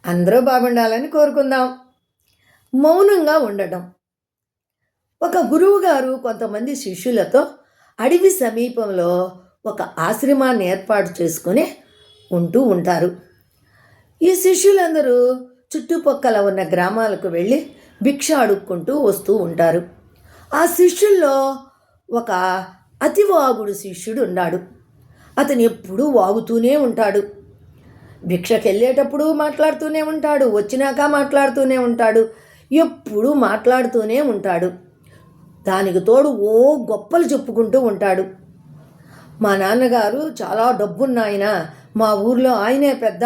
అందరూ బాగుండాలని కోరుకుందాం. మౌనంగా ఉండటం. ఒక గురువుగారు కొంతమంది శిష్యులతో అడవి సమీపంలో ఒక ఆశ్రమాన్ని ఏర్పాటు చేసుకుని ఉంటూ ఉంటారు. ఈ శిష్యులందరూ చుట్టుపక్కల ఉన్న గ్రామాలకు వెళ్ళి భిక్ష అడుక్కుంటూ వస్తూ ఉంటారు. ఆ శిష్యుల్లో ఒక అతివాగుడు శిష్యుడు ఉన్నాడు. అతను ఎప్పుడూ వాగుతూనే ఉంటాడు. భిక్షకి వెళ్ళేటప్పుడు మాట్లాడుతూనే ఉంటాడు, వచ్చినాక మాట్లాడుతూనే ఉంటాడు, ఎప్పుడూ మాట్లాడుతూనే ఉంటాడు. దానికి తోడు గొప్పలు చెప్పుకుంటూ ఉంటాడు. మా నాన్నగారు చాలా డబ్బున్నాయన, మా ఊర్లో ఆయనే పెద్ద,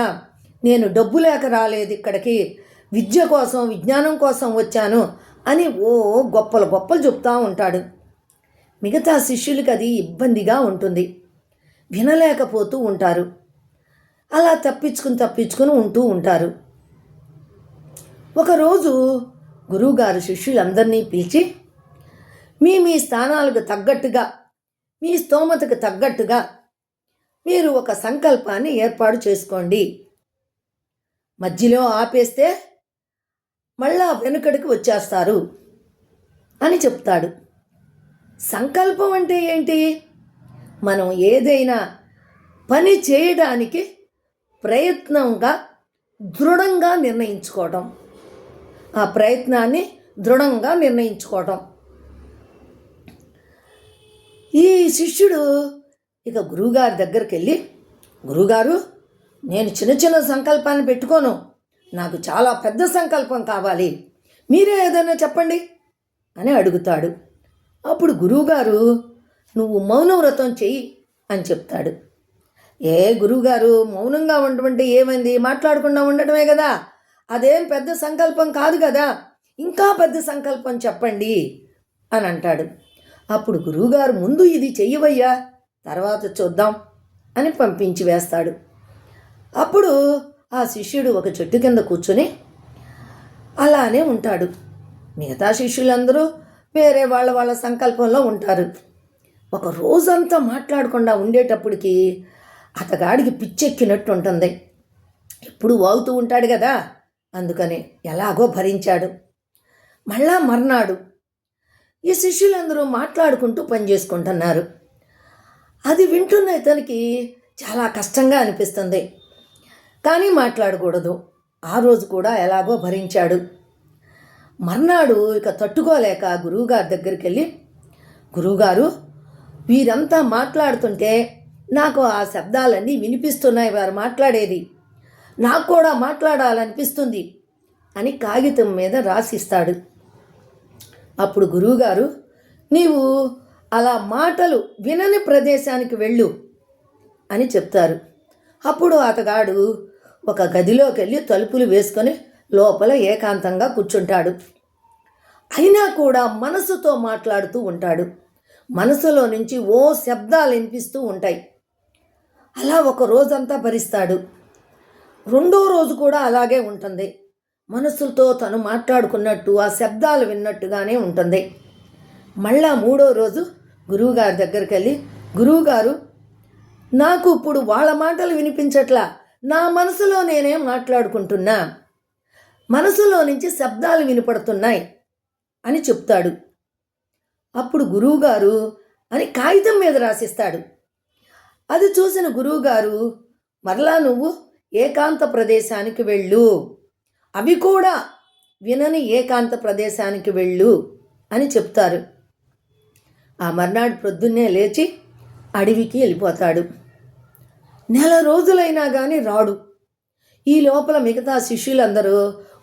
నేను డబ్బు లేక రాలేదు ఇక్కడికి, విద్య కోసం విజ్ఞానం కోసం వచ్చాను అని గొప్పలు చెప్తూ ఉంటాడు. మిగతా శిష్యులకి అది ఇబ్బందిగా ఉంటుంది, వినలేకపోతూ ఉంటారు. అలా తప్పించుకుని ఉంటూ ఉంటారు. ఒకరోజు గురువుగారు శిష్యులందరినీ పిలిచి, మీ స్థానాలకు తగ్గట్టుగా, మీ స్తోమతకు తగ్గట్టుగా మీరు ఒక సంకల్పాన్ని ఏర్పాటు చేసుకోండి. మధ్యలో ఆపేస్తే మళ్ళా వెనుకడికి వచ్చేస్తారు అని చెప్తాడు. సంకల్పం అంటే ఏంటి? మనం ఏదైనా పని చేయడానికి ప్రయత్నంగా దృఢంగా నిర్ణయించుకోవటం, ఆ ప్రయత్నాన్ని దృఢంగా నిర్ణయించుకోవటం. ఈ శిష్యుడు ఇక గురువుగారి దగ్గరికి వెళ్ళి, గురువుగారు, నేను చిన్న సంకల్పాన్ని పెట్టుకోను, నాకు చాలా పెద్ద సంకల్పం కావాలి, మీరే ఏదైనా చెప్పండి అని అడుగుతాడు. అప్పుడు గురువుగారు, నువ్వు మౌన వ్రతం చెయ్యి అని చెప్తాడు. గురువుగారు, మౌనంగా ఉండమంటే ఏమైంది, మాట్లాడకుండా ఉండటమే కదా, అదేం పెద్ద సంకల్పం కాదు కదా, ఇంకా పెద్ద సంకల్పం చెప్పండి అని అంటాడు. అప్పుడు గురువుగారు, ముందు ఇది చెయ్యవయ్యా, తర్వాత చూద్దాం అని పంపించి వేస్తాడు. అప్పుడు ఆ శిష్యుడు ఒక చెట్టు కింద కూర్చొని అలానే ఉంటాడు. మిగతా శిష్యులందరూ వేరే వాళ్ళ సంకల్పంలో ఉంటారు. ఒక రోజంతా మాట్లాడకుండా ఉండేటప్పటికి అతగాడికి పిచ్చెక్కినట్టు ఉంటుంది. ఎప్పుడు వాగుతూ ఉంటాడు కదా, అందుకని ఎలాగో భరించాడు. మళ్ళా మర్నాడు ఈ శిష్యులందరూ మాట్లాడుకుంటూ పనిచేసుకుంటున్నారు. అది వింటున్న ఇతనికి చాలా కష్టంగా అనిపిస్తుంది, కానీ మాట్లాడకూడదు. ఆ రోజు కూడా ఎలాగో భరించాడు. మర్నాడు ఇక తట్టుకోలేక గురువుగారి దగ్గరికి వెళ్ళి, గురువుగారు, వీరంతా మాట్లాడుతుంటే నాకు ఆ శబ్దాలన్నీ వినిపిస్తున్నాయి, వారు మాట్లాడేది, నాకు కూడా మాట్లాడాలనిపిస్తుంది అని కాగితం మీద రాసిస్తాడు. అప్పుడు గురువుగారు, నీవు అలా మాటలు వినని ప్రదేశానికి వెళ్ళు అని చెప్తారు. అప్పుడు అతగాడు ఒక గదిలోకి వెళ్ళి తలుపులు వేసుకొని లోపల ఏకాంతంగా కూర్చుంటాడు. అయినా కూడా మనసుతో మాట్లాడుతూ ఉంటాడు. మనసులో నుంచి శబ్దాలు వినిపిస్తూ ఉంటాయి. అలా ఒక రోజంతా భరిస్తాడు. రెండో రోజు కూడా అలాగే ఉంటుంది. మనసులతో తను మాట్లాడుకున్నట్టు ఆ శబ్దాలు విన్నట్టుగానే ఉంటుంది. మళ్ళా మూడో రోజు గురువుగారి దగ్గరికి వెళ్ళి, గురువుగారు, నాకు ఇప్పుడు వాళ్ళ మాటలు వినిపించట్లా, నా మనసులో నేనే మాట్లాడుకుంటున్నా, మనసులో నుంచి శబ్దాలు వినపడుతున్నాయి అని చెప్తాడు. అప్పుడు గురువుగారు అని కాగితం మీద రాసిస్తాడు. అది చూసిన గురువుగారు, మరలా నువ్వు ఏకాంత ప్రదేశానికి వెళ్ళు, అవి కూడా వినని ఏకాంత ప్రదేశానికి వెళ్ళు అని చెప్తారు. ఆ మర్నాడు ప్రొద్దున్నే లేచి అడవికి వెళ్ళిపోతాడు. నెల రోజులైనా కానీ రాడు. ఈ లోపల మిగతా శిష్యులందరూ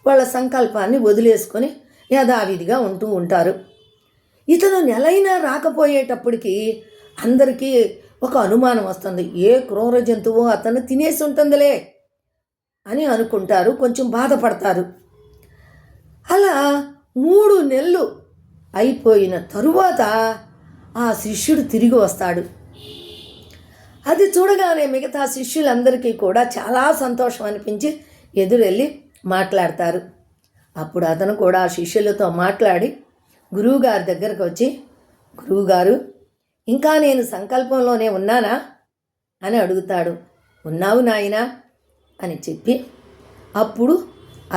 వాళ్ళ సంకల్పాన్ని వదిలేసుకొని యథావిధిగా ఉంటూ ఉంటారు. ఇతను నెలైనా రాకపోయేటప్పటికి అందరికీ ఒక అనుమానం వస్తుంది, ఏ క్రూర జంతువు అతను తినేసి ఉంటుందిలే అని అనుకుంటారు, కొంచెం బాధపడతారు. అలా 3 నెలలు అయిపోయిన తరువాత ఆ శిష్యుడు తిరిగి వస్తాడు. అది చూడగానే మిగతా శిష్యులందరికీ కూడా చాలా సంతోషం అనిపించి ఎదురెళ్ళి మాట్లాడతారు. అప్పుడు అతను కూడా ఆ శిష్యులతో మాట్లాడి గురువుగారి దగ్గరకు వచ్చి, గురువుగారు, ఇంకా నేను సంకల్పంలోనే ఉన్నానా అని అడుగుతాడు. ఉన్నావు నాయనా అని చెప్పి అప్పుడు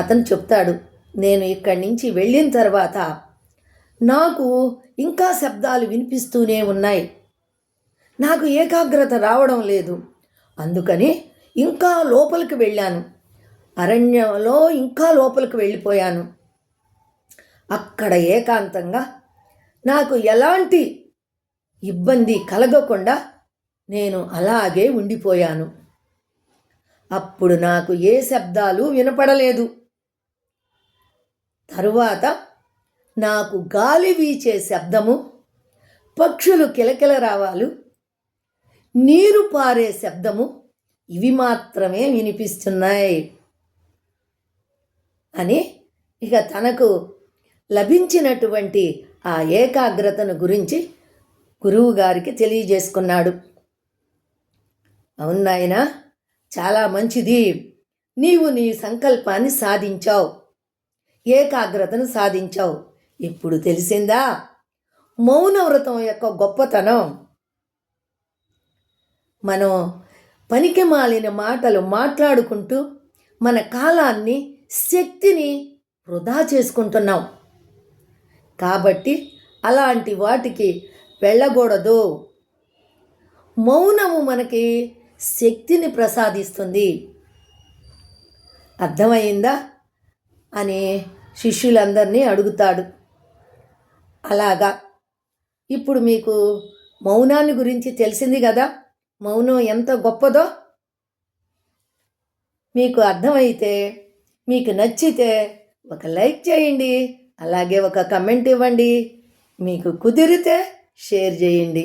అతను చెప్తాడు, నేను ఇక్కడి నుంచి వెళ్ళిన తర్వాత నాకు ఇంకా శబ్దాలు వినిపిస్తూనే ఉన్నాయి, నాకు ఏకాగ్రత రావడం లేదు, అందుకని ఇంకా లోపలికి వెళ్ళాను, అరణ్యంలో ఇంకా లోపలికి వెళ్ళిపోయాను. అక్కడ ఏకాంతంగా నాకు ఎలాంటి ఇబ్బంది కలగకుండా నేను అలాగే ఉండిపోయాను. అప్పుడు నాకు ఏ శబ్దాలు వినపడలేదు. తరువాత నాకు గాలి వీచే శబ్దము, పక్షులు కిలకిల రావాలు, నీరు పారే శబ్దము ఇవి మాత్రమే వినిపిస్తున్నాయి అని ఇక తనకు లభించినటువంటి ఆ ఏకాగ్రతను గురించి గురువు గారికి తెలియజేసుకున్నాడు. అవును నాయనా, చాలా మంచిది, నీవు నీ సంకల్పాన్ని సాధించావు, ఏకాగ్రతను సాధించావు. ఇప్పుడు తెలిసిందా మౌనవ్రతం యొక్క గొప్పతనం? మనం పనికి మాలిన మాటలు మాట్లాడుకుంటూ మన కాలాన్ని, శక్తిని వృధా చేసుకుంటున్నాం. కాబట్టి అలాంటి వాటికి వెళ్ళకూడదు. మౌనము మనకి శక్తిని ప్రసాదిస్తుంది. అర్థమైందా అని శిష్యులందరినీ అడుగుతాడు. అలాగా ఇప్పుడు మీకు మౌనాన్ని గురించి తెలిసింది కదా, మౌనం ఎంత గొప్పదో. మీకు అర్థమైతే, మీకు నచ్చితే ఒక లైక్ చేయండి, అలాగే ఒక కమెంట్ ఇవ్వండి, మీకు కుదిరితే షేర్ చేయండి.